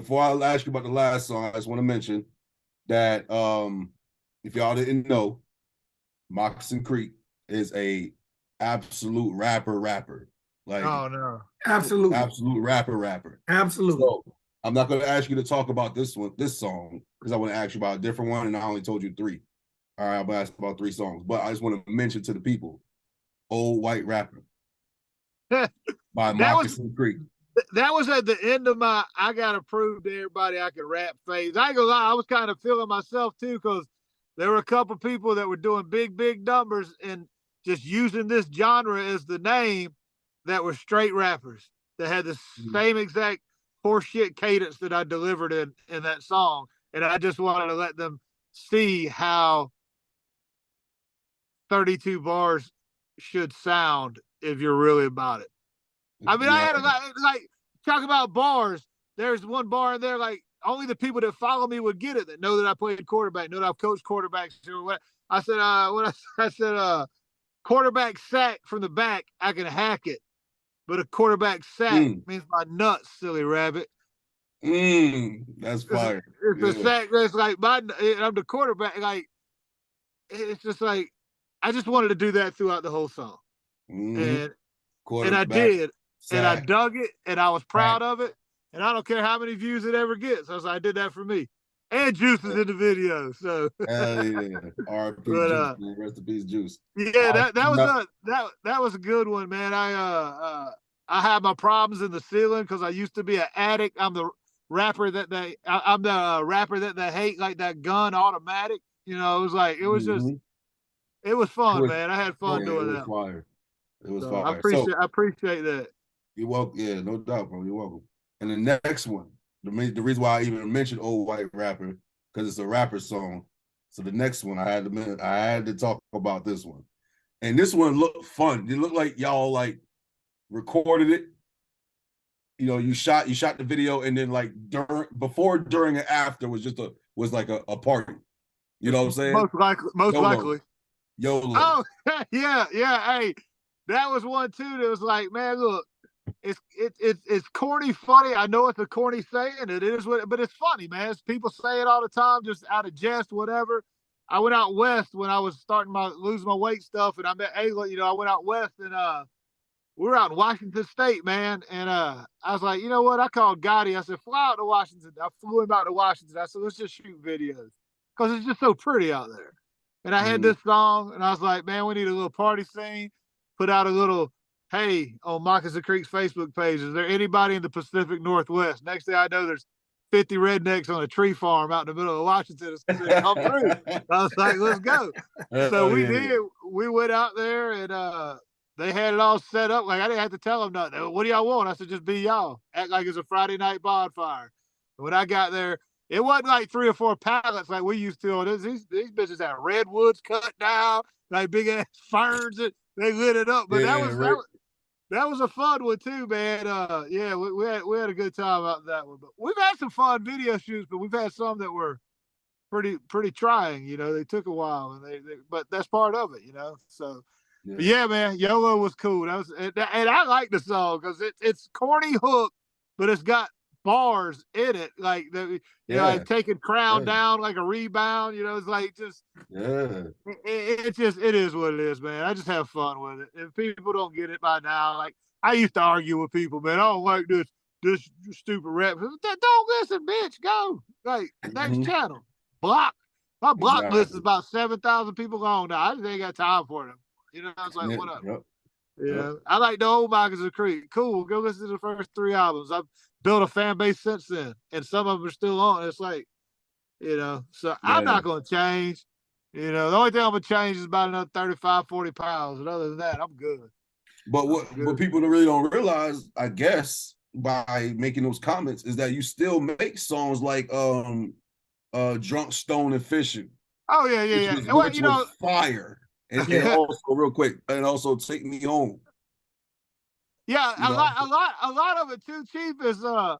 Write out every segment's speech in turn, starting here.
before I ask you about the last song, I just want to mention that if y'all didn't know, Moccasin Creek is a absolute rapper. Like, oh no, Absolutely. absolute rapper. Absolutely. So I'm not going to ask you to talk about this song, because I want to ask you about a different one, and I only told you 3. All right, I'm going to ask about 3 songs, but I just want to mention to the people, Old White Rapper by Moccasin Creek. That was at the end of my I got to prove to everybody I could rap phase. I ain't gonna lie, I was kind of feeling myself too, because there were a couple people that were doing big numbers and just using this genre as the name that were straight rappers that had the same exact horseshit cadence that I delivered in that song. And I just wanted to let them see how 32 bars should sound if you're really about it. I mean, I had like talk about bars. There's one bar in there, like only the people that follow me would get it, that know that I played quarterback, know that I've coached quarterbacks. Or what I said, I said, quarterback sack from the back, I can hack it, but a quarterback sack means my nuts, silly rabbit. That's fire. It's a sack that's like I'm the quarterback. Like it's just like I just wanted to do that throughout the whole song, and I did. Sack. And I dug it, and I was proud of it, and I don't care how many views it ever gets. So I did that for me. And Juice is in the video, so. Hell yeah! R.I.P. Juice, man. Rest in peace, Juice. Yeah, that was a good one, man. I had my problems in the ceiling because I used to be an addict. I'm the rapper that they hate, like that gun automatic. You know, it was like it was just, it was fun, man. I had fun doing that. Fire. It was fire. I appreciate that. You're welcome. Yeah, no doubt, bro. You're welcome. And the next one, the reason why I even mentioned Old White Rapper, because it's a rapper song. So the next one, I had to talk about this one. And this one looked fun. It looked like y'all like recorded it. You know, you shot the video, and then like during and after was like a party. You know what I'm saying? Most likely. YOLO. Oh yeah. Hey, that was one too. That was like, man, look, it's corny, funny. I know it's a corny saying. It is but it's funny, man. People say it all the time, just out of jest, whatever. I went out west when I was starting losing my weight stuff, and I met Ayla. You know, I went out west, and we were out in Washington State, man. And I was like, you know what? I called Gotti. I said, fly out to Washington. I flew him out to Washington. I said, let's just shoot videos because it's just so pretty out there. And I had this song, and I was like, man, we need a little party scene. Put out a little, hey, on Moccasin Creek's Facebook page, is there anybody in the Pacific Northwest? Next thing I know, there's 50 rednecks on a tree farm out in the middle of Washington. Come through. I was like, let's go. So we did. We went out there, and they had it all set up. Like, I didn't have to tell them nothing. What do y'all want? I said, just be y'all. Act like it's a Friday night bonfire. And when I got there, it wasn't like 3 or 4 pallets like we used to on this. These bitches had redwoods cut down, like big ass ferns. They lit it up. But that was a fun one too, man. Yeah, we had a good time about that one. But we've had some fun video shoots, but we've had some that were pretty trying. You know, they took a while, and but that's part of it. You know, so. Yeah, man, YOLO was cool. That was, and I like the song because it's corny hook, but it's got bars in it, like you know, like taking Crown down like a rebound. You know, it's like just it is what it is, man. I just have fun with it. If people don't get it by now, like I used to argue with people, man, I don't like this stupid rap. Don't listen, bitch. Go like next channel. Block. My block list is about 7,000 people long now. I just ain't got time for them. You know, I was like, what up? Yeah, I like the old Moccasin Creek. Cool, go listen to the first 3 albums. I've built a fan base since then, and some of them are still on. It's like, you know, so I'm not going to change. You know, the only thing I'm going to change is about another 35, 40 pounds. And other than that, I'm good. But what people really don't realize, I guess, by making those comments is that you still make songs like Drunk, Stone, and Fishing. Oh, yeah. Which was fire. And also, real quick, and also Take Me Home. Yeah, a lot of it too, Chief, is I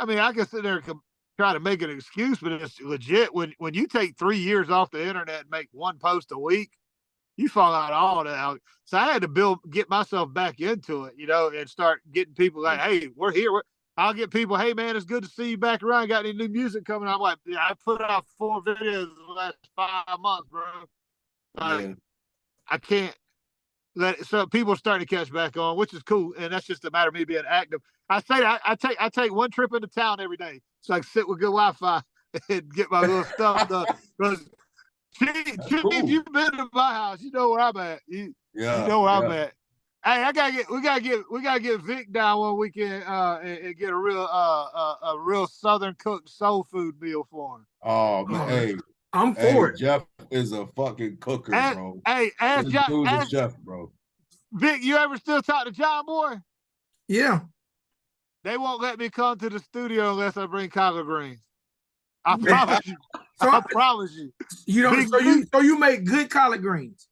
mean, I can sit there and try to make an excuse, but it's legit. When you take 3 years off the internet and make 1 post a week, you fall out of all that. So I had to get myself back into it, you know, and start getting people like, hey, we're here. I'll get people, hey man, it's good to see you back around. Got any new music coming? I'm like, yeah, I put out 4 videos the last 5 months, bro. Like, Yeah. I can't let it, so people are starting to catch back on, which is cool, and that's just a matter of me being active. I say that I take one trip into town every day, so I can sit with good Wi-Fi and get my little stuff done. Because Chief, Cool. you've been to my house, you know where I'm at. You Yeah. know where I'm Yeah. at. Hey, we gotta get Vic down one weekend and get a real Southern cooked soul food meal for him. Oh man, hey, I'm hey, for it. Jeff is a fucking cooker, And, bro. hey, This dude's a chef, bro. Vic, you ever still talk to John Boy? Yeah. They won't let me come to the studio unless I bring collard greens. I promise you. So I promise you. You don't. Big, So you make good collard greens.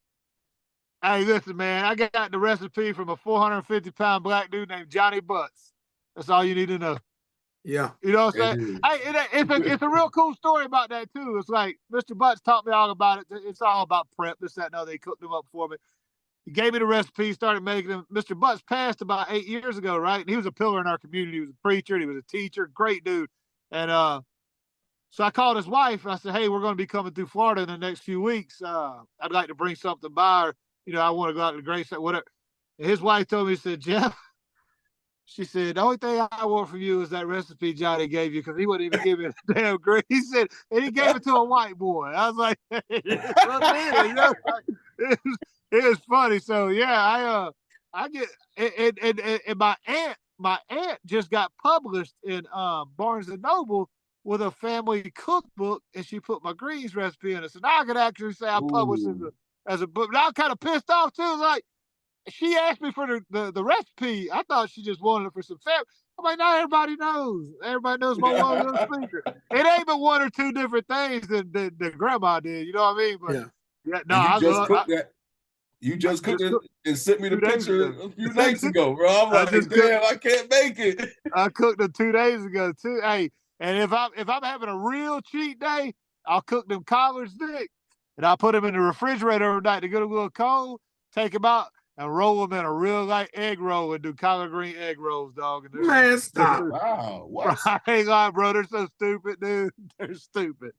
Hey, listen, man. I got the recipe from a 450-pound black dude named Johnny Butts. That's all you need to know. Yeah. You know what I'm saying? Hey, it's a real cool story about that too. It's like Mr. Butts taught me all about it. It's all about prep. This, that, and other. They cooked them up for me. He gave me the recipe, started making them. Mr. Butts passed about 8 years ago, right? And he was a pillar in our community. He was a preacher. He was a teacher. Great dude. And so I called his wife and I said, hey, we're going to be coming through Florida in the next few weeks. I'd like to bring something by, or, I want to go out to the Grace, whatever. And his wife told me, she said, Jeff, she said, the only thing I want from you is that recipe Johnny gave you, because he wouldn't even give me a damn green. He said, and he gave it to a white boy. I was like, hey, it was funny. So yeah, I get and my aunt just got published in Barnes and Noble with a family cookbook, and she put my greens recipe in it. So now I could actually say I published as a book. But I was kind of pissed off too. Like, she asked me for the recipe. I thought she just wanted it for some family. I'm like, now everybody knows. Everybody knows my one little secret. It ain't but 1 or 2 different things that grandma did. You know what I mean? But yeah, no, and you I just love cooked that. You just cooked it and sent me the 2 days picture ago. a few nights ago, bro. I'm like, damn, I can't make it. I cooked them 2 days ago too. Hey, and if I'm having a real cheat day, I'll cook them collards thick, and I'll put them in the refrigerator overnight to get a little cold. Take them out and roll them in a real light egg roll and do collard green egg rolls, dog. And Man, stop. Wow, what? I ain't lying, bro. They're so stupid, dude. They're stupid.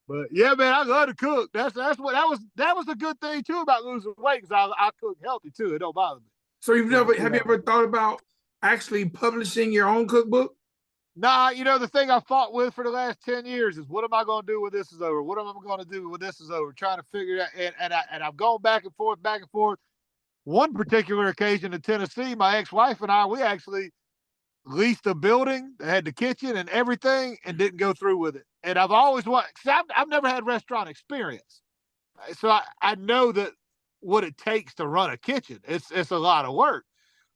But yeah, man, I love to cook. That was a good thing too about losing weight, because I cook healthy too. It don't bother me. So have you ever thought about actually publishing your own cookbook? Nah, the thing I fought with for the last 10 years is, what am I going to do when this is over? What am I going to do when this is over? Trying to figure it out. And I've gone back and forth, back and forth. One particular occasion in Tennessee, my ex-wife and I, we actually leased a building that had the kitchen and everything and didn't go through with it. And I've always wanted, because I've never had restaurant experience. So I know that what it takes to run a kitchen. It's a lot of work.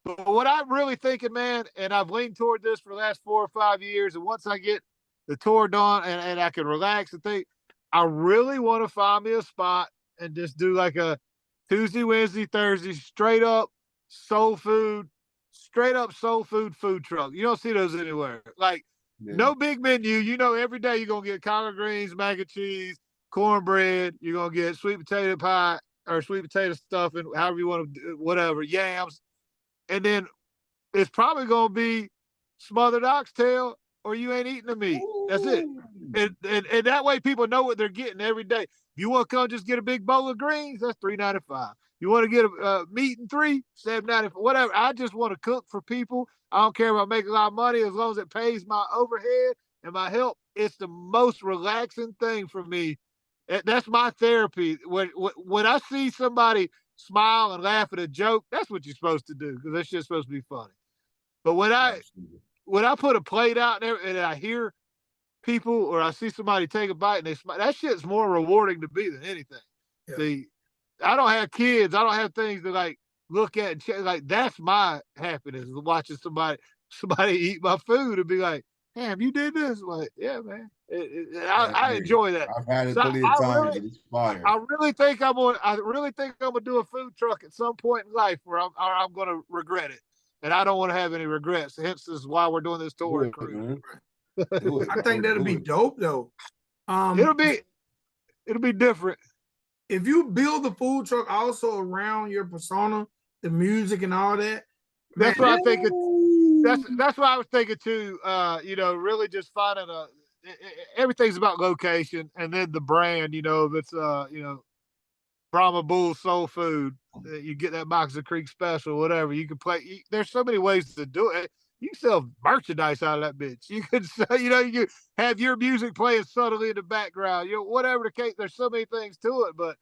But what I'm really thinking, man, and I've leaned toward this for the last 4 or 5 years, and once I get the tour done and I can relax and think, I really want to find me a spot and just do like a Tuesday, Wednesday, Thursday, straight up soul food food truck. You don't see those anywhere. Like, no big menu. Every day you're going to get collard greens, mac and cheese, cornbread. You're going to get sweet potato pie or sweet potato stuffing, however you want to, whatever, yams. And then it's probably going to be smothered oxtail, or you ain't eating the meat. That's it. And that way people know what they're getting every day. If you want to come just get a big bowl of greens, that's $3.95. You want to get a meat and $7.95, whatever. I just want to cook for people. I don't care if I make a lot of money, as long as it pays my overhead and my help. It's the most relaxing thing for me. That's my therapy. When I see somebody smile and laugh at a joke, that's what you're supposed to do, because that's just supposed to be funny. But when I put a plate out there and I hear people, or I see somebody take a bite and they smile, that shit's more rewarding to me than anything. Yeah. See, I don't have kids. I don't have things to like look at and check. Like, that's my happiness, is watching somebody eat my food and be like, damn, you did this? I'm like, yeah, man. I enjoy that. I've had it plenty of times. It's fire. I really think I'm gonna do a food truck at some point in life where I'm gonna regret it, and I don't want to have any regrets. Hence, this is why we're doing this tour. Do it. I think that'll be dope, though. It'll be different. If you build the food truck also around your persona, the music and all that, that's what I think. That's what I was thinking too. Really just finding everything's about location and then the brand. If it's Brahma Bull Soul Food, you get that Moccasin Creek special, whatever. You can play. There's so many ways to do it. You can sell merchandise out of that bitch. You could sell, you can have your music playing subtly in the background. Whatever the case. There's so many things to it, but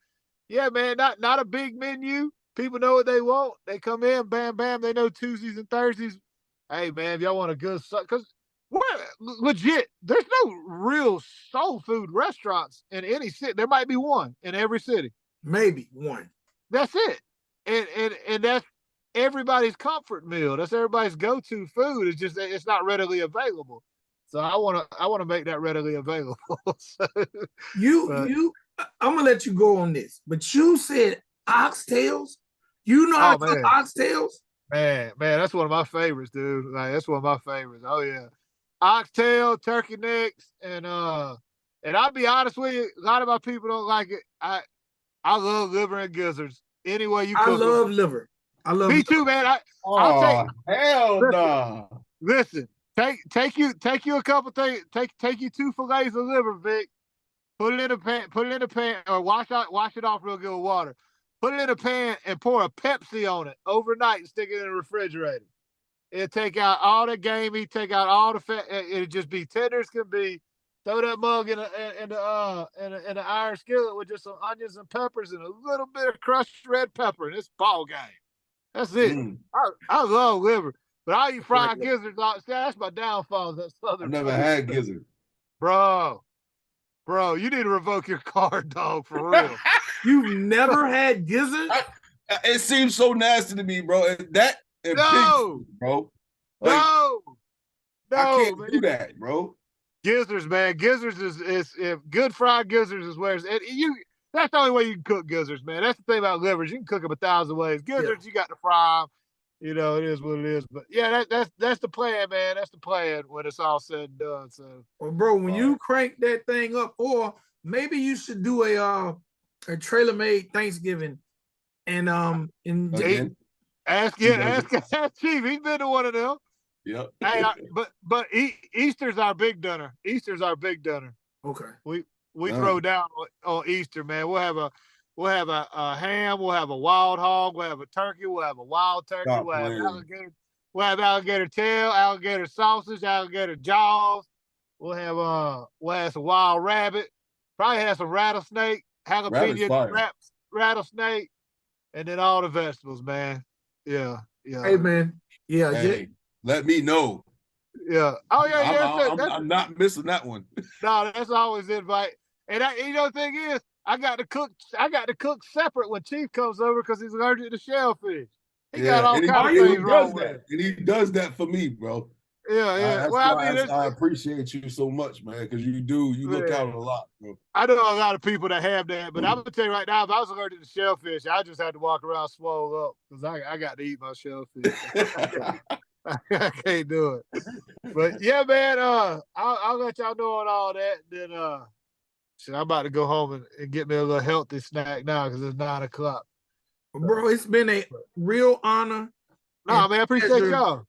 yeah, man, not a big menu. People know what they want. They come in, bam, bam. They know Tuesdays and Thursdays. Hey, man, if y'all want a good, because we're legit. There's no real soul food restaurants in any city. There might be one in every city. Maybe one. That's it. And that's everybody's comfort meal. That's everybody's go-to food. It's just it's not readily available. So I want to make that readily available. So, I'm gonna let you go on this, but you said oxtails. You know how to cook oxtails? Man, that's one of my favorites, dude. Like that's one of my favorites. Oh yeah, oxtail, turkey necks, and I'll be honest with you, a lot of my people don't like it. I love liver and gizzards. Any way you cook I love liver. I love. Me too, man. I'll take. Hell no. Listen, take you a couple things. Take you 2 fillets of liver, Vic. Put it in a pan, or wash it off real good with water. Put it in a pan and pour a Pepsi on it overnight and stick it in the refrigerator. It'll take out all the gamey, take out all the fat. It'll just be tender as can be. Throw that mug in an iron skillet with just some onions and peppers and a little bit of crushed red pepper, and it's ball game. That's it. I love liver, but I eat fried gizzards. That's my downfall. That Southern. I've never had gizzard, bro. You need to revoke your card, dog, for real. You've never had gizzard? It seems so nasty to me, bro. That and pigs, bro. Like, no, I can't do that, bro. Gizzards, man. Gizzards is if good fried gizzards is where that's the only way you can cook gizzards, man. That's the thing about livers. You can cook them 1,000 ways. Gizzards, you got to fry them. It is what it is. But yeah, that's the plan, man. That's the plan when it's all said and done. So, well, bro, when you crank that thing up, or maybe you should do a trailer made Thanksgiving, and ask Chief. He's been to one of them. Yep. Hey, but Easter's our big dinner. Okay. We throw down on Easter, man. We'll have a ham. We'll have a wild hog. We'll have a turkey. We'll have a wild turkey. We'll have alligator. We'll have alligator tail, alligator sausage, alligator jaws. We'll have some wild rabbit. Probably have some rattlesnake, jalapeno wraps, rattlesnake, and then all the vegetables, man. Yeah. Hey, man. Yeah. Hey, let me know. Yeah. Oh yeah. I'm not missing that one. No, that's always invite. And the thing is, I got to cook separate when Chief comes over because he's allergic to shellfish. He got all kinds of things wrong with it. And he does that for me, bro. Yeah. I appreciate you so much, man, because you look out a lot, bro. I know a lot of people that have that, but I'm gonna tell you right now, if I was allergic to shellfish, I just had to walk around swole up because I got to eat my shellfish. I can't do it. But yeah, man, I'll let y'all know on all that. Then I'm about to go home and get me a little healthy snack now because it's 9 o'clock. Bro, it's been a real honor. No, man, I appreciate y'all.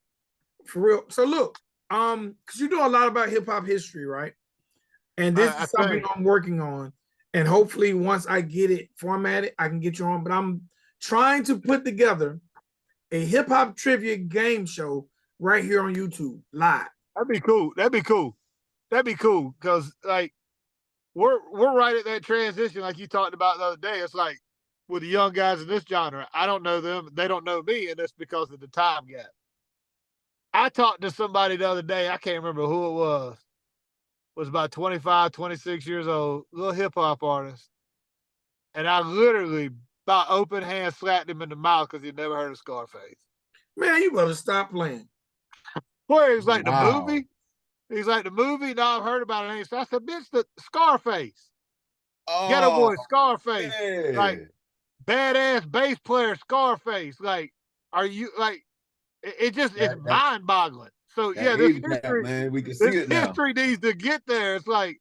For real. So look, because you know a lot about hip hop history, right? And this is something I'm working on. And hopefully once I get it formatted, I can get you on. But I'm trying to put together a hip hop trivia game show right here on YouTube live. That'd be cool. Because like we're right at that transition, like you talked about the other day. It's like with the young guys in this genre, I don't know them, they don't know me, and that's because of the time gap. I talked to somebody the other day, I can't remember who it was about 25, 26 years old, little hip hop artist. And I literally, by open hand, slapped him in the mouth because he'd never heard of Scarface. Man, you better stop playing. Boy, he's like the movie. He's like the movie. No, I've heard about it. So I said, bitch, the Scarface. Ghetto Boy Scarface. Yeah. Like badass bass player Scarface. Like, are you like? It's mind boggling. So yeah, this history, man, we can see it now. History needs to get there. It's like,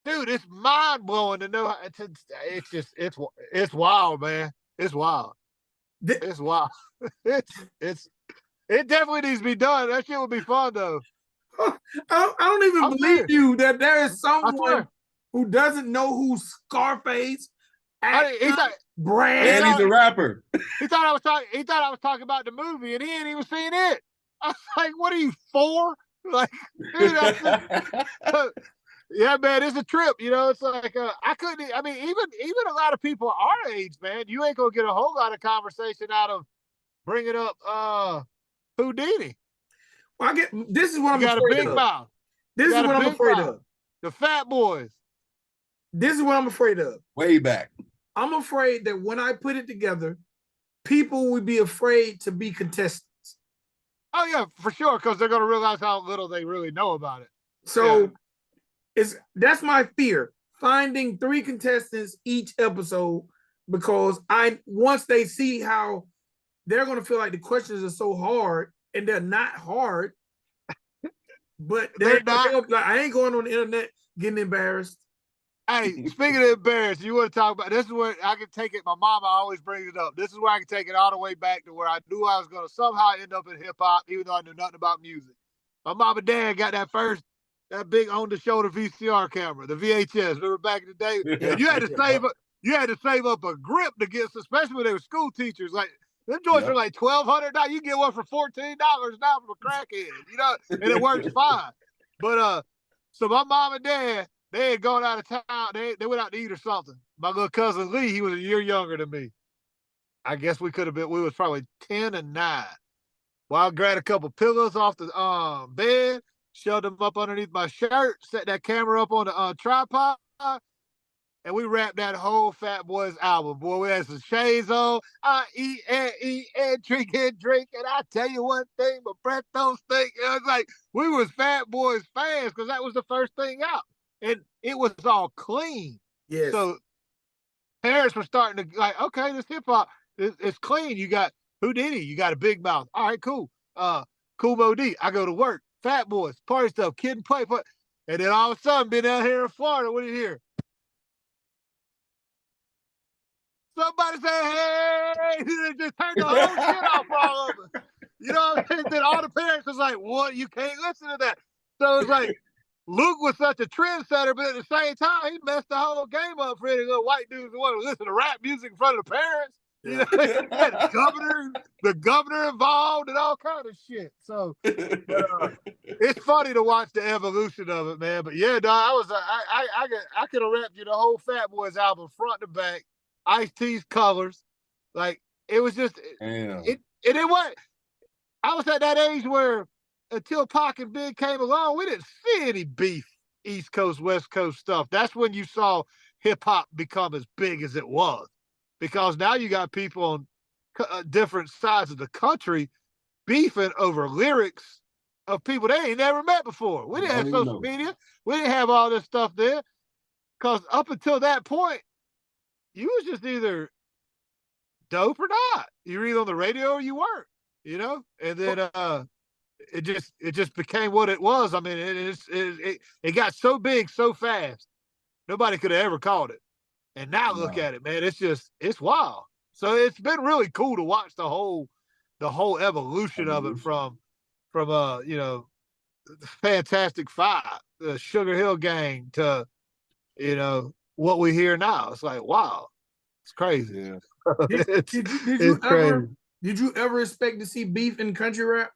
dude, it's mind blowing to know how. It's wild, man. It's wild. It's wild. It's It definitely needs to be done. That shit would be fun though. I don't even believe you that there is someone who doesn't know who Scarface, Brand, and he's a rapper. He thought I was talking. He thought I was talking about the movie, and he ain't even seen it. I was like, "What are you 4?" Like, dude, yeah, man, it's a trip. You know, it's like I couldn't. I mean, even a lot of people our age, man, you ain't gonna get a whole lot of conversation out of bringing up Houdini. Well, this is what I'm afraid of. Mouth. This is what I'm afraid of. The Fat Boys. This is what I'm afraid of. Way back. I'm afraid that when I put it together, people would be afraid to be contestants. Oh yeah, for sure, because they're gonna realize how little they really know about it. So that's my fear. Finding 3 contestants each episode, because once they see how they're gonna feel like the questions are so hard, and they're not hard, but they're not. Like, I ain't going on the internet getting embarrassed. Hey, speaking of embarrassed, you want to talk about this is where I can take it. My mama always brings it up. This is where I can take it all the way back to where I knew I was going to somehow end up in hip hop, even though I knew nothing about music. My mom and dad got that big on the shoulder VCR camera, the VHS. Remember back in the day, and you had to save up. You had to save up a grip to get, especially when they were school teachers. Like them joints are like $1,200. You get one for $14 now from a crackhead, you know, and it works fine. But so my mom and dad, they had gone out of town. They went out to eat or something. My little cousin Lee, he was a year younger than me. I guess we was probably 10 and 9. Well, I grabbed a couple pillows off the bed, shoved them up underneath my shirt, set that camera up on the tripod, and we rapped that whole Fat Boys album. Boy, we had some shades on. I eat and drink, and I tell you one thing, my breath don't stink. It was like we was Fat Boys fans because that was the first thing out. And it was all clean. Yes. So parents were starting to like, okay, this hip hop it's clean. You got Houdini, you got a big mouth. All right, cool. Cool Mo D. I go to work. Fat Boys, party stuff, kid and play. And then all of a sudden, been out here in Florida. What do you hear? Somebody say, hey, just turn the whole shit off all of us. You know what I mean? Then all the parents was like, what? You can't listen to that. So it's like, Luke was such a trendsetter, but at the same time, he messed the whole game up for any little white dudes who want to listen to rap music in front of the parents. You know, the governor involved and all kind of shit. So it's funny to watch the evolution of it, man. But yeah, dog, I could have rapped you the whole Fat Boys album front to back, Ice-T's covers. Like it was just it was. I was at that age where, until Pac and Big came along, we didn't see any beef, East Coast, West Coast stuff. That's when you saw hip hop become as big as it was, because now you got people on different sides of the country beefing over lyrics of people they ain't never met before. We didn't have social media. We didn't have all this stuff there, because up until that point, you was just either dope or not. You were either on the radio or you weren't, you know? And then it just became what it was. I mean, it got so big so fast, nobody could have ever called it. And now look at it, man. It's wild. So it's been really cool to watch the whole evolution of it from you know, the Fantastic Five, the Sugar Hill Gang, to, you know, what we hear now. It's like, wow, it's crazy. Yeah. Did you ever expect to see beef in country rap?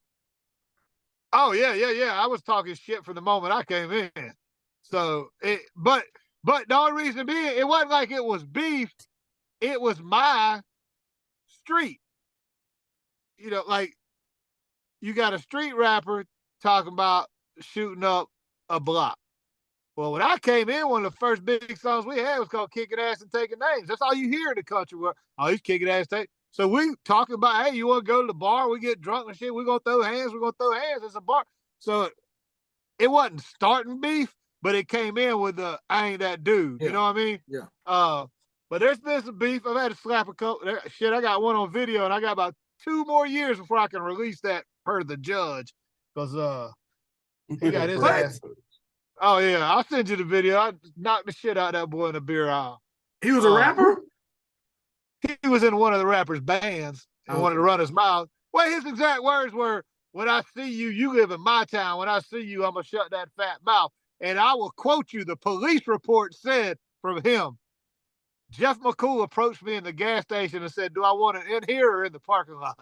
Oh yeah. I was talking shit from the moment I came in. So but the only reason being, it wasn't like it was beef. It was my street. You know, like you got a street rapper talking about shooting up a block. Well, when I came in, one of the first big songs we had was called Kicking Ass and Taking Names. That's all you hear in the country. Where, oh, he's kicking ass. So we talking about, hey, you want to go to the bar? We get drunk and shit. We're going to throw hands. We're going to throw hands. It's a bar. So it wasn't starting beef, but it came in with the, I ain't that dude. Yeah. You know what I mean? Yeah. But there's been some beef. I've had to slap a couple. Shit, I got one on video, and I got about 2 more years before I can release that per the judge. Because he got his ass. Oh, yeah. I'll send you the video. I knocked the shit out of that boy in the beer aisle. He was a rapper? He was in one of the rappers' bands and wanted to run his mouth. Well, his exact words were, "When I see you, you live in my town. When I see you, I'm gonna shut that fat mouth." And I will quote you. The police report said from him, Jeff McCool approached me in the gas station and said, "Do I want it in here or in the parking lot?"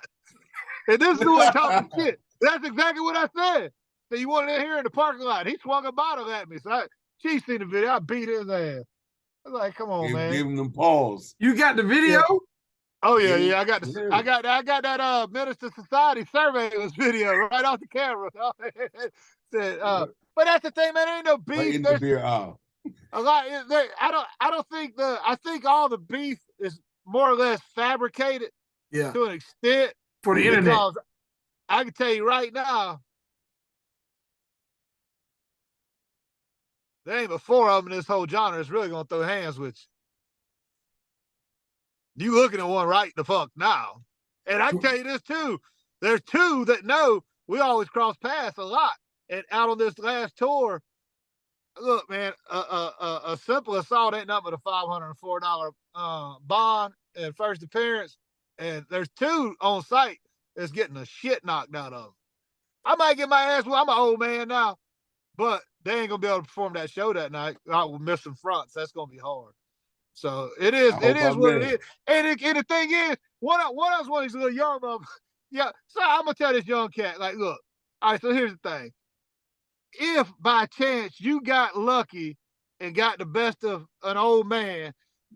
And this is the way talking shit. That's exactly what I said. So you want it in here in the parking lot? He swung a bottle at me. So she seen the video. I beat his ass. I was like, "Come on, man." Give him them paws. You got the video? Yeah. Oh yeah. I got that Minister Society surveillance video right off the camera. Said, but that's the thing, man. There ain't no beef. Right in the beer aisle. A lot. I don't think I think all the beef is more or less fabricated. Yeah. To an extent. For the internet. I can tell you right now, there ain't but 4 of them in this whole genre that's really gonna throw hands with you. You looking at one right the fuck now. And I can tell you this too. There's 2 that know we always cross paths a lot. And out on this last tour, look, man, a simple assault ain't nothing but a $504 bond and first appearance. And there's 2 on site that's getting the shit knocked out of them. I might get my ass. Well, I'm an old man now, but they ain't gonna be able to perform that show that night. I will miss some fronts. That's gonna be hard. So it is. It is what it is. And the thing is, one of these little young motherfuckers. Yeah. So I'm gonna tell this young cat, like, look. All right. So here's the thing. If by chance you got lucky and got the best of an old man,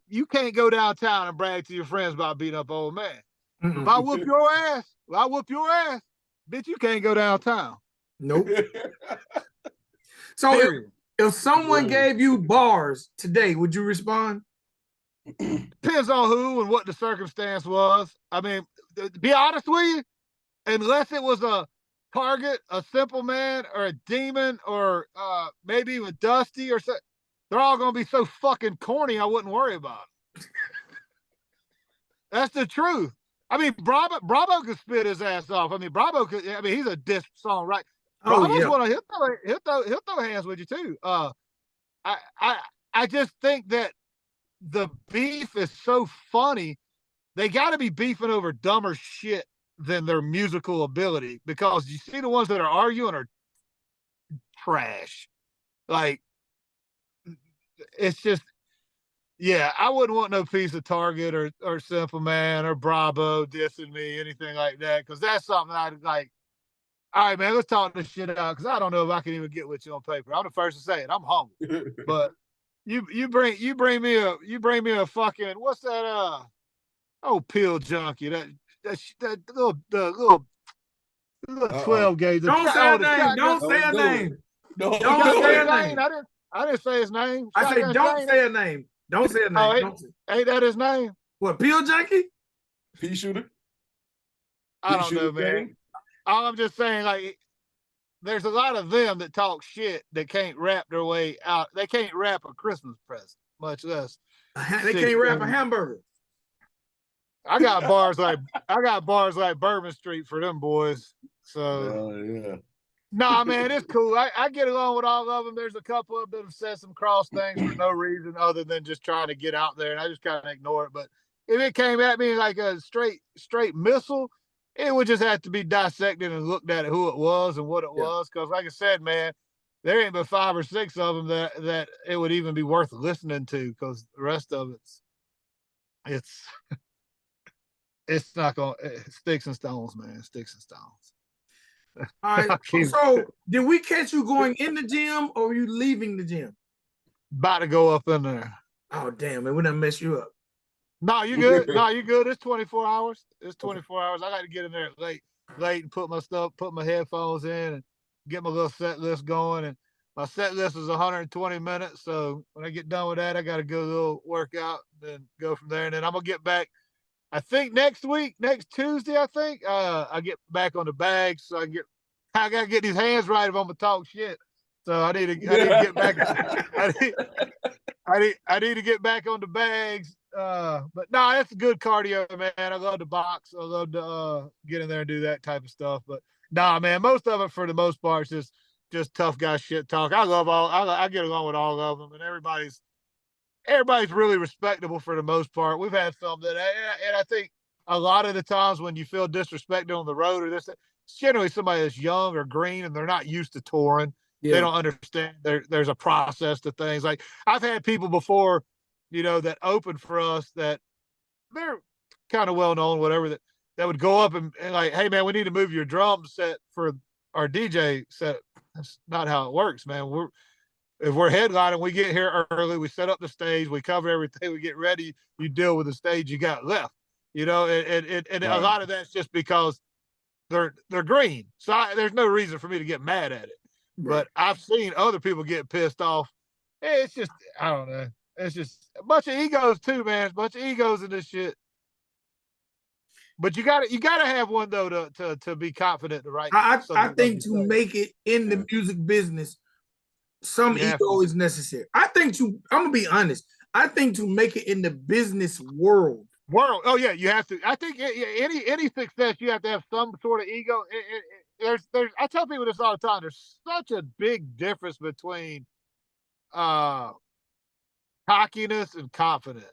you can't go downtown and brag to your friends about beating up old man. If I whoop your ass, bitch, you can't go downtown. Nope. So if someone gave you bars today, would you respond? Depends on who and what the circumstance was. I mean, to be honest with you, unless it was a Target, a Simple Man, or a Demon, or maybe even Dusty, or so, they're all gonna be so fucking corny. I wouldn't worry about it. That's the truth. I mean, Bravo could spit his ass off. I mean, Bravo could. I mean, he's a disc songwriter. Bravo's one of he'll throw hands with you too. I just think that the beef is so funny. They got to be beefing over dumber shit than their musical ability, because you see the ones that are arguing are trash. Like, it's just, yeah, I wouldn't want no piece of Target or Simple Man or Bravo dissing me, anything like that, because that's something I'd like. All right, man, let's talk this shit out, because I don't know if I can even get with you on paper. I'm the first to say it. I'm hungry, but you bring me a fucking, what's that pill junkie, that little 12 gauge. Don't say a name. Don't say a name. Don't say a name. I didn't say his name. I said don't say a name. Don't say a name. Ain't that his name? What, pill junkie? Pea shooter? I don't know, man. All I'm just saying, like, there's a lot of them that talk shit that can't rap their way out. They can't rap a Christmas present, much less. They can't rap a hamburger. I got bars like Bourbon Street for them boys. So yeah. Nah, man, it's cool. I get along with all of them. There's a couple of them that have said some cross things for no reason other than just trying to get out there, and I just kind of ignore it. But if it came at me like a straight missile, it would just have to be dissected and looked at who it was and what it was. Because, like I said, man, there ain't but 5 or 6 of them that it would even be worth listening to. Because the rest of it's not going. Sticks and stones, man. Sticks and stones. All right. So, did we catch you going in the gym, or were you leaving the gym? About to go up in there. Oh, damn, man. We done mess you up. No, you good. No, you good. It's 24 hours. It's 24 hours. I got to get in there late and put my headphones in and get my little set list going. And my set list is 120 minutes. So when I get done with that, I got to go a little workout, then go from there. And then I'm going to get back, I think next Tuesday, I get back on the bag. So I got to get these hands right if I'm going to talk shit. So I need to get back. I need to get back on the bags. But no, that's good cardio, man. I love to box. I love to get in there and do that type of stuff. But nah, man, most of it for the most part is just tough guy shit talk. I get along with all of them, and everybody's really respectable for the most part. We've had some that, and I a lot of the times when you feel disrespected on the road or this, it's generally somebody that's young or green and they're not used to touring. Yeah. They don't understand there's a process to things. Like I've had people before, that opened for us that they're kind of well known, whatever, that would go up and like, hey man, we need to move your drum set for our DJ set. That's not how it works, man. If we're headlining, we get here early, we set up the stage, we cover everything, we get ready, you deal with the stage you got left. And right. A lot of that's just because they're green. So there's no reason for me to get mad at it. Right. But I've seen other people get pissed off. It's just, I don't know. It's just a bunch of egos too, man. A bunch of egos in this shit. But you gotta have one though to be confident to write. I think to make it in the music business, some ego is necessary. I'm gonna be honest. I think to make it in the business world. Oh yeah, you have to. I think any success, you have to have some sort of ego. There's. I tell people this all the time. There's such a big difference between cockiness and confidence.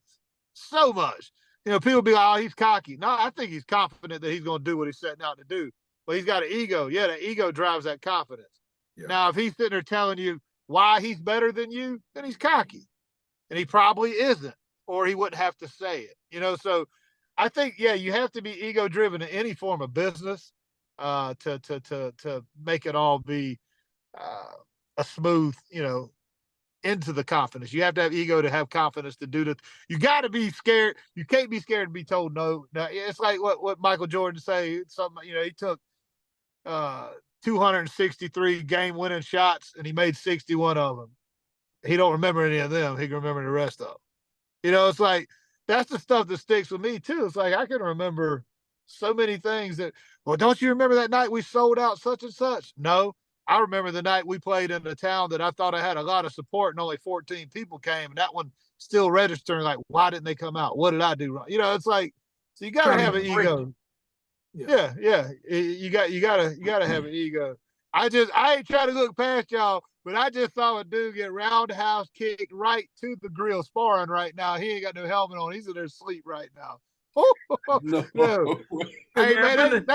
So much. People be like, oh, he's cocky. No, I think he's confident that he's going to do what he's setting out to do. But he's got an ego. Yeah, that ego drives that confidence. Yeah. Now, if he's sitting there telling you why he's better than you, then he's cocky. And he probably isn't, or he wouldn't have to say it. So I think, yeah, you have to be ego-driven in any form of business to make it all be a smooth, into the confidence. You have to have ego to have confidence to do that. You got to be scared. You can't be scared to be told no. Now, it's like what Michael Jordan say. Something, he took 263 game-winning shots and he made 61 of them. He don't remember any of them. He can remember the rest of them. It's like that's the stuff that sticks with me too. It's like I can remember so many things that. Well, don't you remember that night we sold out such and such? No. I remember the night we played in a town that I thought I had a lot of support and only 14 people came, and that one still registering like, why didn't they come out? What did I do wrong? It's like, so you got to have an ego. Yeah. You gotta have an ego. I ain't trying to look past y'all, but I just saw a dude get roundhouse kicked right to the grill sparring right now. He ain't got no helmet on. He's in there asleep right now. No. Hey man,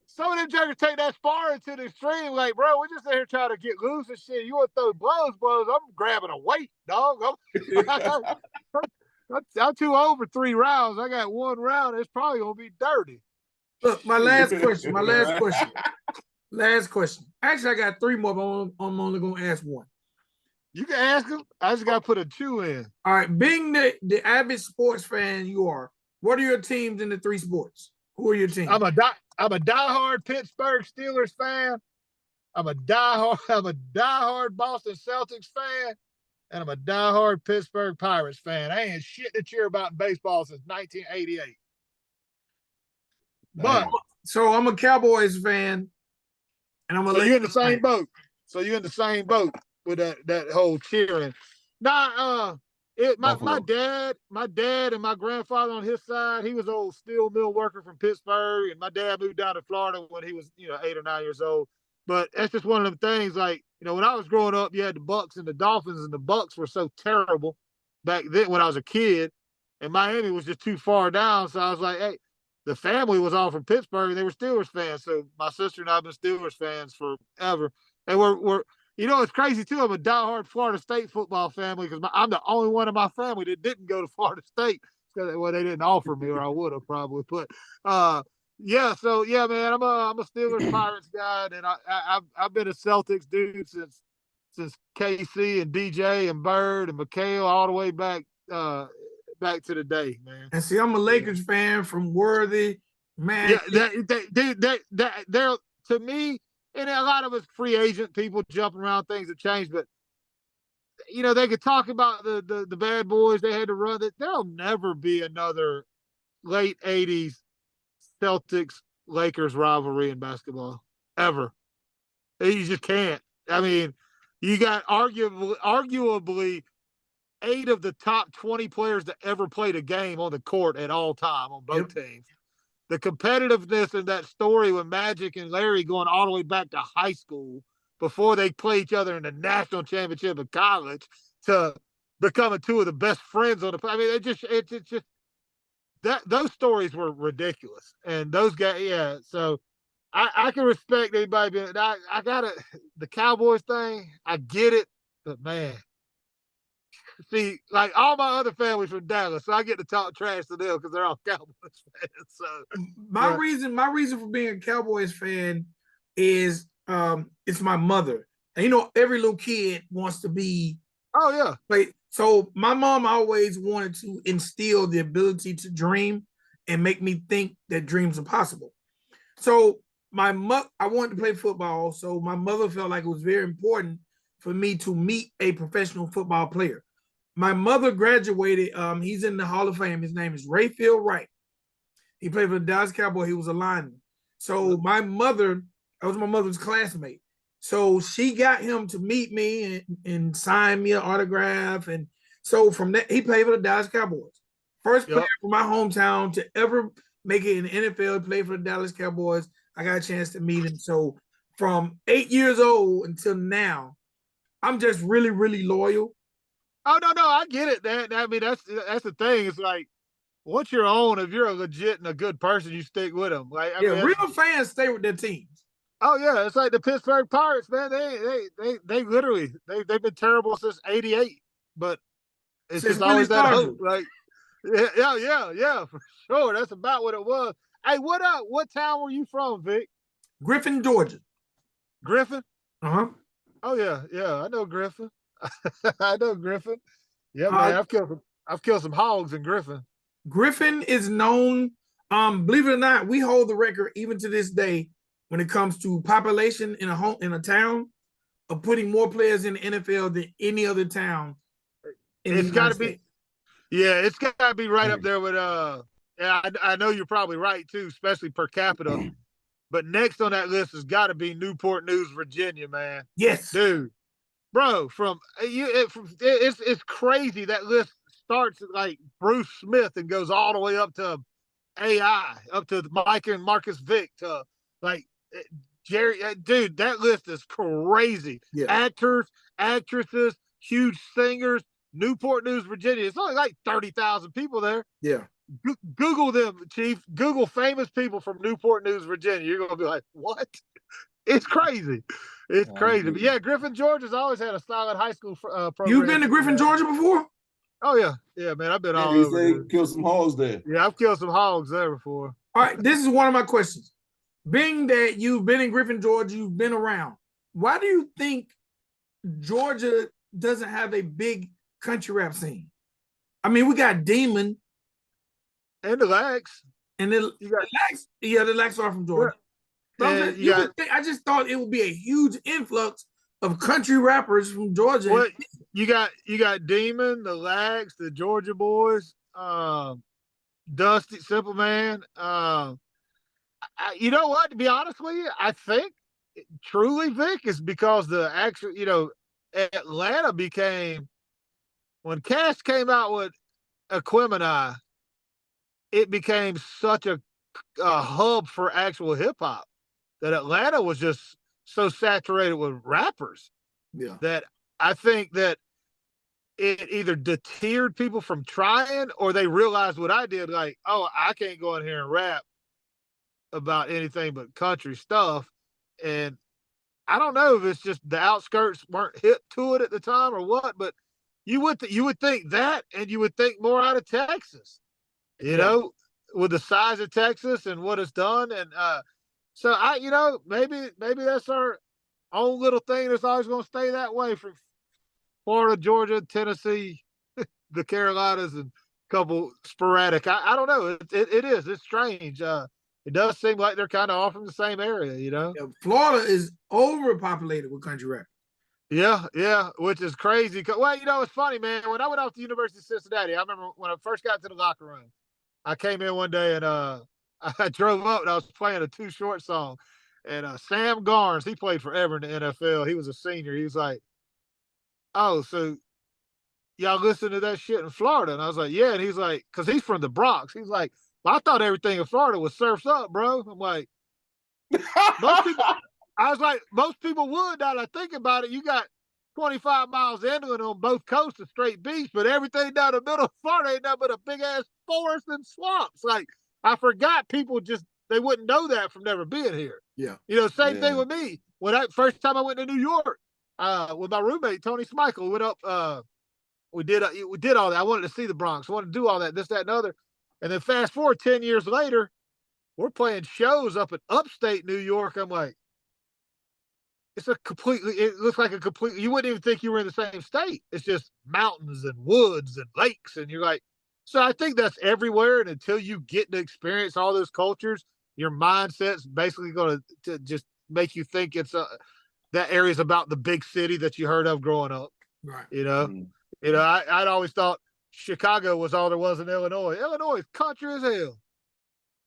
some of them jokers take that sparring to the extreme. Like, bro, we're just here trying to get loose and shit. You want to throw blows? I'm grabbing a weight, dog. I'm too old for 3 rounds. I got 1 round. It's probably going to be dirty. Look, my last question. Last question. Actually, I got 3 more, but I'm only going to ask 1. You can ask them. I just got to put a 2 in. All right. Being the avid sports fan you are, what are your teams in the 3 sports? Who are your teams? I'm a diehard Pittsburgh Steelers fan. I'm a diehard Boston Celtics fan, and I'm a diehard Pittsburgh Pirates fan. I ain't shit to cheer about in baseball since 1988. But so I'm a Cowboys fan, and I'm a. So you're in the same boat. So you're in the same boat with that whole cheering. Nah, my dad and my grandfather on his side, he was an old steel mill worker from Pittsburgh, and my dad moved down to Florida when he was 8 or 9 years old. But that's just one of them things. Like, when I was growing up, you had the Bucks and the Dolphins, and the Bucks were so terrible back then when I was a kid, and Miami was just too far down. So I was like, hey, the family was all from Pittsburgh, and they were Steelers fans. So my sister and I have been Steelers fans forever, and we're. It's crazy, too. I'm a diehard Florida State football family because I'm the only one in my family that didn't go to Florida State. Well, they didn't offer me, or I would have probably. But, yeah, so, yeah, man, I'm a Steelers Pirates guy, and I've been a Celtics dude since KC and DJ and Bird and McHale all the way back to the day, man. And see, I'm a Lakers fan from Worthy, man. Yeah, they're to me. And a lot of us free agent people jumping around, things have changed. But, they could talk about the bad boys they had to run. There'll never be another late 80s Celtics-Lakers rivalry in basketball, ever. You just can't. I mean, you got arguably 8 of the top 20 players that ever played a game on the court at all time on both teams. The competitiveness in that story with Magic and Larry going all the way back to high school before they play each other in the national championship in college to becoming 2 of the best friends on the. I mean, it's just those stories were ridiculous. And those guys, yeah. So I can respect anybody being. I got it. The Cowboys thing, I get it, but man, see, like all my other families from Dallas, so I get to talk trash to them because they're all Cowboys fans. So my reason for being a Cowboys fan is it's my mother. And you know, every little kid wants to be. Oh yeah. Like, so my mom always wanted to instill the ability to dream and make me think that dreams are possible. So I wanted to play football, so my mother felt like it was very important for me to meet a professional football player. My mother graduated. He's in the Hall of Fame. His name is Rayfield Wright. He played for the Dallas Cowboys. He was a lineman. So I was my mother's classmate. So she got him to meet me and sign me an autograph. And so from that, he played for the Dallas Cowboys. First player from my hometown to ever make it in the NFL, play for the Dallas Cowboys. I got a chance to meet him. So from 8 years old until now, I'm just really, really loyal. Oh no, I get it. I mean, that's the thing. It's like once you're on, if you're a legit and a good person, you stick with them. Like, I mean, real fans stay with their teams. Oh yeah, it's like the Pittsburgh Pirates, man. They literally they've been terrible since '88, but it's since just always that hope. Like, yeah, for sure. That's about what it was. Hey, what up? What town were you from, Vic? Griffin, Georgia. Griffin? Uh-huh. Oh yeah, I know Griffin. I know Griffin. Yeah, man, I've killed some hogs in Griffin. Griffin is known. Believe it or not, we hold the record even to this day when it comes to population in a town of putting more players in the NFL than any other town. It's got to be. Yeah, it's got to be right up there with Yeah, I know you're probably right too, especially per capita. But next on that list has got to be Newport News, Virginia, man. Yes, dude, bro. It's crazy. That list starts like Bruce Smith and goes all the way up to AI, up to Mike and Marcus Vick, to like Jerry. Dude, that list is crazy. Yeah. Actors, actresses, huge singers. Newport News, Virginia. It's only like 30,000 people there. Yeah. Google them, Chief. Google famous people from Newport News, Virginia. You're gonna be like, what? It's crazy. It's crazy. But yeah, Griffin, Georgia's always had a solid high school program. You've been to Griffin, Georgia before? Oh yeah, man. I've been all over. Killed some hogs there. Yeah, I've killed some hogs there before. All right, this is one of my questions. Being that you've been in Griffin, Georgia, you've been around. Why do you think Georgia doesn't have a big country rap scene? I mean, we got Demon and the Lax, and then you got Lax. Yeah, the Lax are from Georgia. Yeah. I just thought it would be a huge influx of country rappers from Georgia. Well, you got Demon, the Lax, the Georgia Boys, Dusty, Simple Man. You know what? To be honest with you, I think truly, Vic, is because the actual, Atlanta became, when Cash came out with Aquemini, it became such a hub for actual hip hop that Atlanta was just so saturated with rappers that I think that it either deterred people from trying or they realized what I did, like, oh, I can't go in here and rap about anything but country stuff. And I don't know if it's just the outskirts weren't hip to it at the time or what, but you would think that, and you would think more out of Texas, you know, with the size of Texas and what it's done. And so maybe that's our own little thing that's always going to stay that way from Florida, Georgia, Tennessee, the Carolinas, and a couple sporadic. I don't know. It is. It's strange. It does seem like they're kind of all from the same area, Yeah, Florida is overpopulated with country rap. Yeah, which is crazy. Well, it's funny, man. When I went off to the University of Cincinnati, I remember when I first got to the locker room, I came in one day and I drove up and I was playing a Too Short song. And Sam Garnes, he played forever in the NFL. He was a senior. He was like, oh, so y'all listen to that shit in Florida? And I was like, yeah. And he's like, because he's from the Bronx. He's like, well, I thought everything in Florida was surfs up, bro. I'm like, most people would, now that I think about it. You got 25 miles inland on both coasts of straight beach, but everything down the middle of Florida ain't nothing but a big ass forest and swamps. Like, I forgot people just, they wouldn't know that from never being here. Yeah. You know, same thing with me. When first time I went to New York, with my roommate, Tony Smichael, we went up, we did all that. I wanted to see the Bronx. I wanted to do all that, this, that, and other. And then fast forward 10 years later, we're playing shows up in upstate New York. I'm like, it looks like you wouldn't even think you were in the same state. It's just mountains and woods and lakes. And you're like, so I think that's everywhere. And until you get to experience all those cultures, your mindset's basically going to just make you think that area's about the big city that you heard of growing up. Right. You know, I'd always thought Chicago was all there was in Illinois. Illinois is country as hell.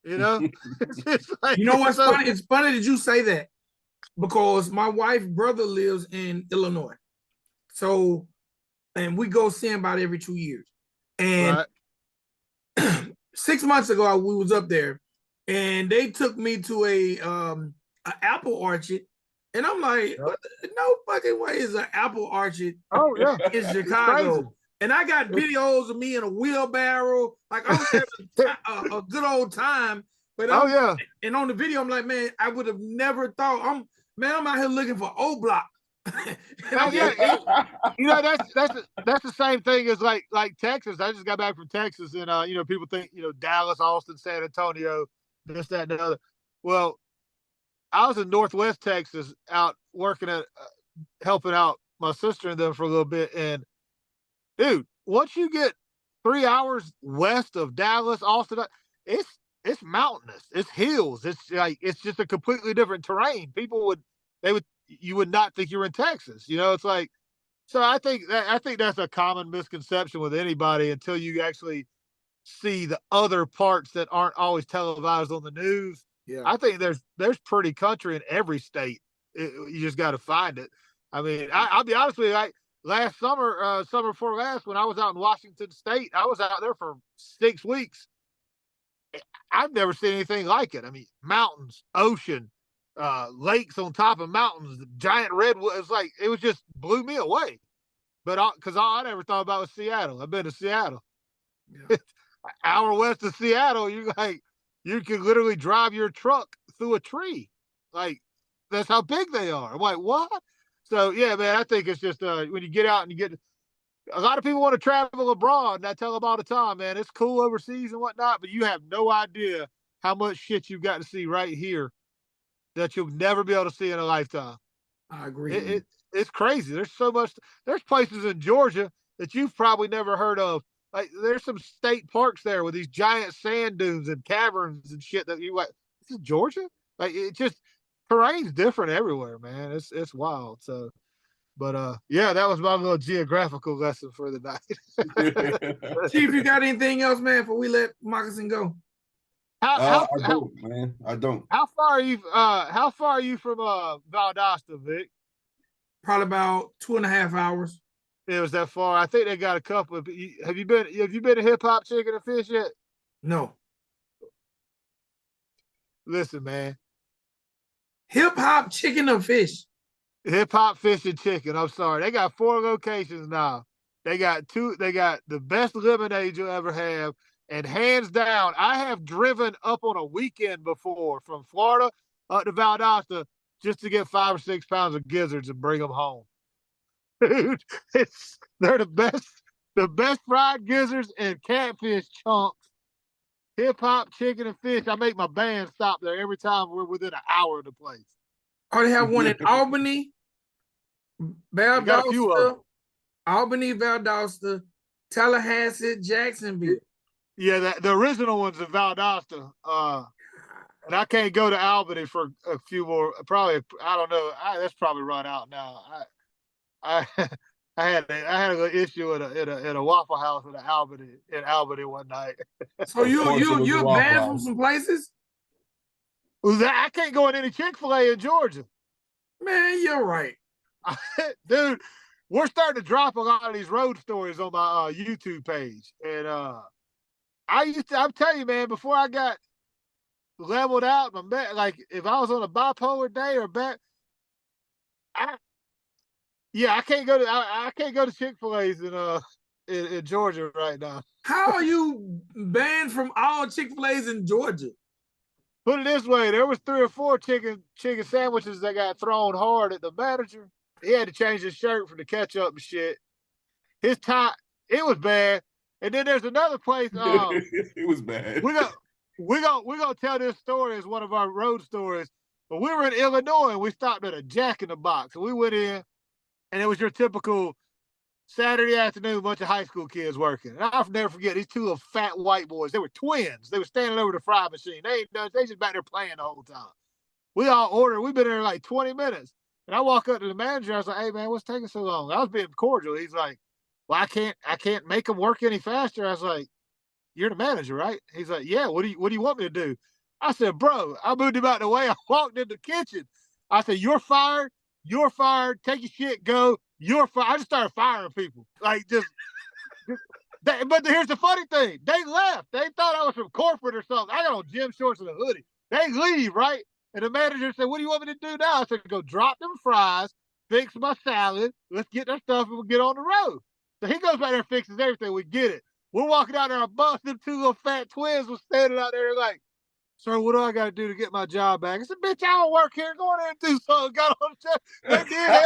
You know, it's like, you know what's funny? It's funny that you say that, because my wife's brother lives in Illinois. So, and we go see him about every 2 years. And 6 months ago, we was up there, and they took me to a apple orchard. And I'm like, no fucking way is an apple orchard in Chicago. And I got videos of me in a wheelbarrow. Like, I was having a good old time. But and on the video, I'm like, man, I would have never thought. I'm out here looking for O Block. You know, that's the same thing as like Texas. I just got back from Texas, and you know, people think, you know, Dallas, Austin, San Antonio, this, that, and the other. Well, I was in Northwest Texas, out working at helping out my sister and them for a little bit, and dude, once you get 3 hours west of Dallas, Austin, it's mountainous, it's hills, it's like, it's just a completely different terrain. You would not think you're in Texas. You know, it's like, so I think that's a common misconception with anybody until you actually see the other parts that aren't always televised on the news. Yeah. I think there's pretty country in every state. You just got to find it. I mean, I'll be honest with you. Last summer, summer before last, when I was out in Washington State, I was out there for 6 weeks. I've never seen anything like it. I mean, mountains, ocean, lakes on top of mountains, giant redwood. It's like, it was just blew me away. But because all I never thought about was Seattle. I've been to Seattle. Yeah. An hour west of Seattle, you can literally drive your truck through a tree. Like, that's how big they are. I'm like, what? So yeah, man, I think it's just when you get out and you get, a lot of people want to travel abroad, and I tell them all the time, man, it's cool overseas and whatnot, but you have no idea how much shit you've got to see right here that you'll never be able to see in a lifetime. I agree. It's crazy. There's so much. There's places in Georgia that you've probably never heard of. Like, there's some state parks there with these giant sand dunes and caverns and shit that you like. This is Georgia. Like, it just, terrain's different everywhere, man. It's wild. So, but yeah, that was my little geographical lesson for the night. Chief, you got anything else, man, before we let Moccasin go? I don't, man. I don't. How far are you from Valdosta, Vic? Probably about 2.5 hours. It was that far. I think they got a couple. Have you been to Hip Hop Chicken and Fish yet? No. Listen, man. Hip Hop Chicken and Fish. Hip Hop Fish and Chicken. I'm sorry. They got 4 locations now. They got the best lemonade you'll ever have. And hands down, I have driven up on a weekend before from Florida up to Valdosta just to get 5 or 6 pounds of gizzards and bring them home. Dude, they're the best fried gizzards and catfish chunks. Hip Hop Chicken and Fish. I make my band stop there every time we're within an hour of the place. Oh, they have one in Albany, Valdosta, Tallahassee, Jacksonville. Yeah, the original one's in Valdosta. And I can't go to Albany for a few more. Probably, I don't know. That's probably run out now. I had an issue in a Waffle House in Albany one night. So you banned from some places? I can't go in any Chick-fil-A in Georgia. Man, you're right. Dude, we're starting to drop a lot of these road stories on my YouTube page. And I'm telling you, man, before I got leveled out, like if I was on a bipolar day or bad, Yeah, I can't go to Chick-fil-A's in Georgia right now. How are you banned from all Chick-fil-A's in Georgia? Put it this way, there was 3 or 4 chicken sandwiches that got thrown hard at the manager. He had to change his shirt for the ketchup and shit. His tie, it was bad. And then there's another place. It was bad. We're gonna tell this story as one of our road stories. But we were in Illinois and we stopped at a Jack in the Box. And we went in, and it was your typical Saturday afternoon, bunch of high school kids working. And I'll never forget these 2 little fat white boys. They were twins. They were standing over the fry machine. They ain't done. They just back there playing the whole time. We all ordered. We've been there like 20 minutes. And I walk up to the manager. I was like, "Hey man, what's taking so long?" I was being cordial. He's like, "Well, I can't make them work any faster." I was like, "You're the manager, right?" He's like, "Yeah. What do you want me to do?" I said, "Bro," I moved him out the way. I walked in the kitchen. I said, "You're fired. You're fired. Take your shit. Go. You're fired." I just started firing people. Like but here's the funny thing. They left. They thought I was from corporate or something. I got on gym shorts and a hoodie. They leave, right? And the manager said, "What do you want me to do now?" I said, "Go drop them fries, fix my salad. Let's get their stuff and we'll get on the road." So he goes back there and fixes everything. We get it. We're walking out there. I bust them 2 little fat twins was standing out there like, "Sir, what do I got to do to get my job back?" I said, "Bitch, I don't work here. Go in there and do something." Got on the They did.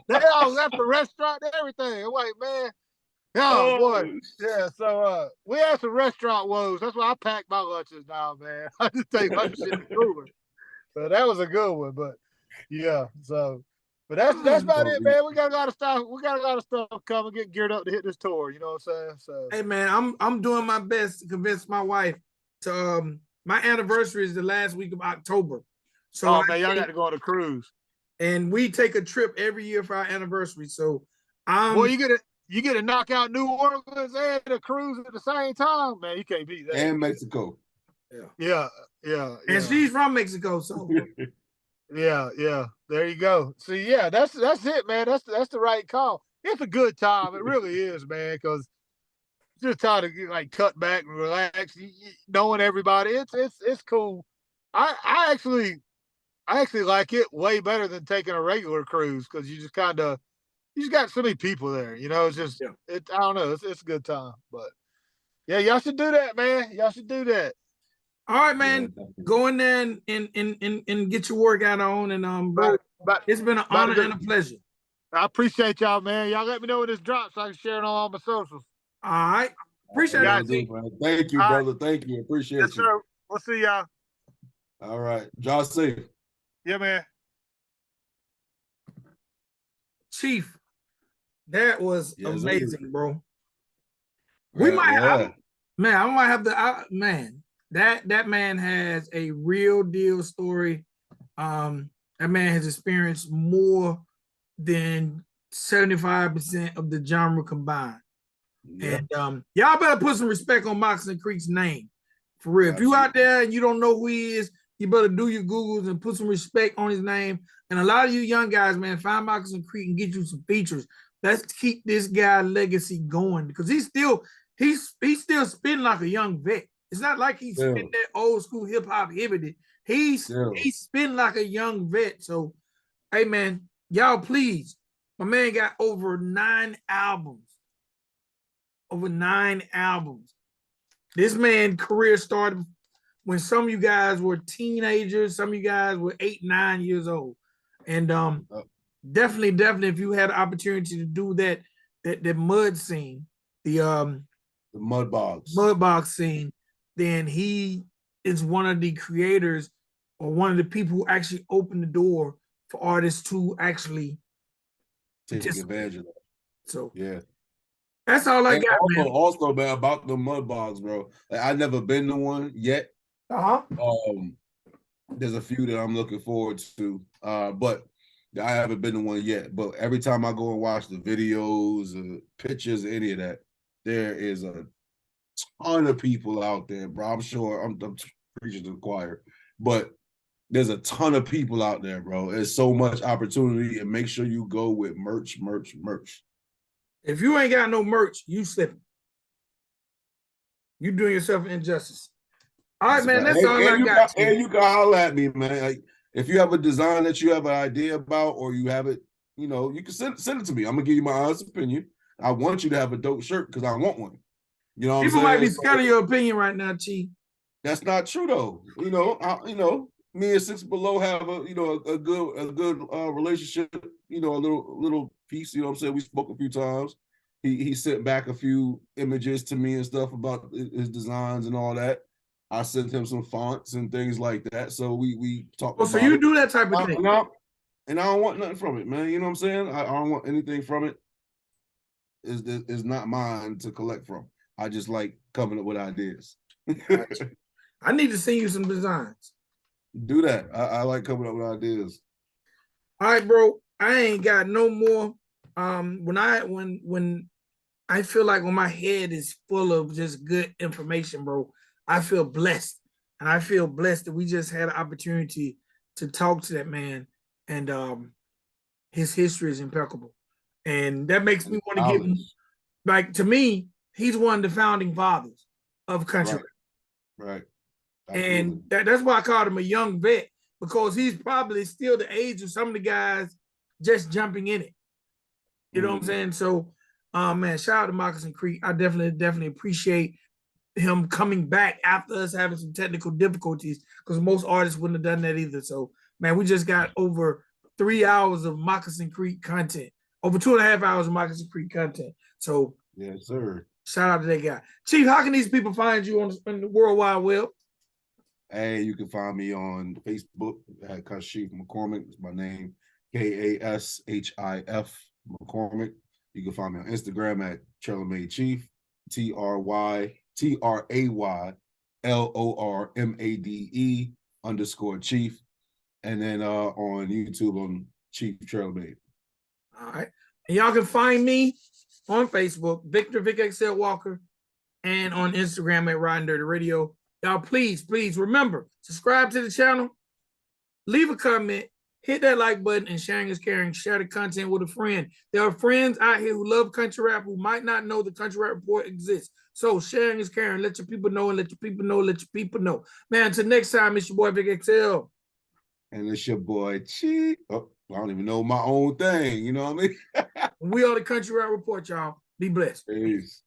They all left the restaurant and everything. I'm like, man, oh boy. Yeah, so we had some restaurant woes. That's why I pack my lunches now, man. I just take my shit in the cooler. So that was a good one. But yeah, so but that's about it, man. We got a lot of stuff. We got a lot of stuff coming, getting geared up to hit this tour. You know what I'm saying? So hey man, I'm doing my best to convince my wife to my anniversary is the last week of October. So man, y'all got to go on a cruise. And we take a trip every year for our anniversary. So well, you get to knock out New Orleans and a cruise at the same time, man. You can't beat that. And Mexico. Yeah. And she's from Mexico, so yeah. There you go. See, yeah, that's it, man. That's the right call. It's a good time. It really is, man, because just trying to like cut back and relax, knowing everybody. It's cool. I actually like it way better than taking a regular cruise because you just got so many people there. You know, it's just I don't know. It's a good time, but yeah, y'all should do that, man. Y'all should do that. All right, man. Go in there and get your workout on, and bro, it's been an honor and a pleasure. I appreciate y'all, man. Y'all let me know when this drops so I can share it on all my socials. All right. Appreciate it. Thank you, brother. Thank you. Appreciate you. Sir. We'll see y'all. All right. Y'all safe. Yeah, man. Chief, that was amazing, bro. We might have, man. I might have the man. That man has a real deal story. That man has experienced more than 75% of the genre combined. Yeah. And y'all better put some respect on Moccasin Creek's name. For real. If you out there and you don't know who he is, you better do your Googles and put some respect on his name. And a lot of you young guys, man, find Moccasin Creek and get you some features. Let's keep this guy legacy going because he's still spitting like a young vet. It's not like he's spitting that old school hip hop hibbity. He's spitting like a young vet. So, hey man, y'all please. My man got over 9 albums. Over 9 albums. This man's career started when some of you guys were teenagers, some of you guys were 8, 9 years old. And definitely, if you had an opportunity to do that mud scene, the mud box scene, then he is one of the creators or one of the people who actually opened the door for artists to actually take advantage of that. So yeah. That's all I got, man. Also, man, about the mud bogs, bro. Like, I've never been to one yet. There's a few that I'm looking forward to, but I haven't been to one yet. But every time I go and watch the videos, pictures, any of that, there is a ton of people out there, bro. I'm sure I'm preaching to the choir, but there's a ton of people out there, bro. There's so much opportunity, and make sure you go with merch. If you ain't got no merch, you slipping. You doing yourself an injustice. All right, man. That's all I got. And you can holler at me, man. Like, if you have a design that you have an idea about, or you have it, you know, you can send it to me. I'm gonna give you my honest opinion. I want you to have a dope shirt because I want one. You know what People I'm saying? might be scared of your opinion right now, Chief. That's not true though. You know, me and Six Below have a good relationship. You know, a little piece. You know what I'm saying? We spoke a few times. He sent back a few images to me and stuff about his designs and all that. I sent him some fonts and things like that. So we talked Oh, about so you it. do that type of thing. And I don't want nothing from it, man. You know what I'm saying? I don't want anything from it. Is not mine to collect from. I just like coming up with ideas. I need to send you some designs. Do that. I like coming up with ideas. All right, bro. I ain't got no more. When I feel like when my head is full of just good information, bro, I feel blessed. And I feel blessed that we just had an opportunity to talk to that man. And his history is impeccable. And that makes me want to give him, like, to me, he's one of the founding fathers of country. Right. And that's why I called him a young vet, because he's probably still the age of some of the guys just jumping in it. You know what I'm saying? So, man, shout out to Moccasin Creek. I definitely appreciate him coming back after us having some technical difficulties, because most artists wouldn't have done that either. So, man, we just got over 3 hours of Moccasin Creek content, over 2.5 hours of Moccasin Creek content. So, yes, sir. Shout out to that guy. Chief, how can these people find you on the World Wide Web? Hey, you can find me on Facebook at Kashif McCormick. It's my name, Kashif McCormick. You can find me on Instagram at Trellamade Chief, TRYLORMADE_Chief. And then on YouTube on Chief Trellamade. All right. And y'all can find me on Facebook, VicXL Walker, and on Instagram at Riding Dirty Radio. Y'all, please remember, subscribe to the channel, leave a comment, hit that like button, and sharing is caring. Share the content with a friend. There are friends out here who love country rap who might not know the Country Rap Report exists. So sharing is caring. Let your people know, and let your people know, let your people know. Man, until next time, it's your boy VicXL. And it's your boy Chief. Oh, I don't even know my own thing. You know what I mean? We are the Country Rap Report, y'all. Be blessed. Peace.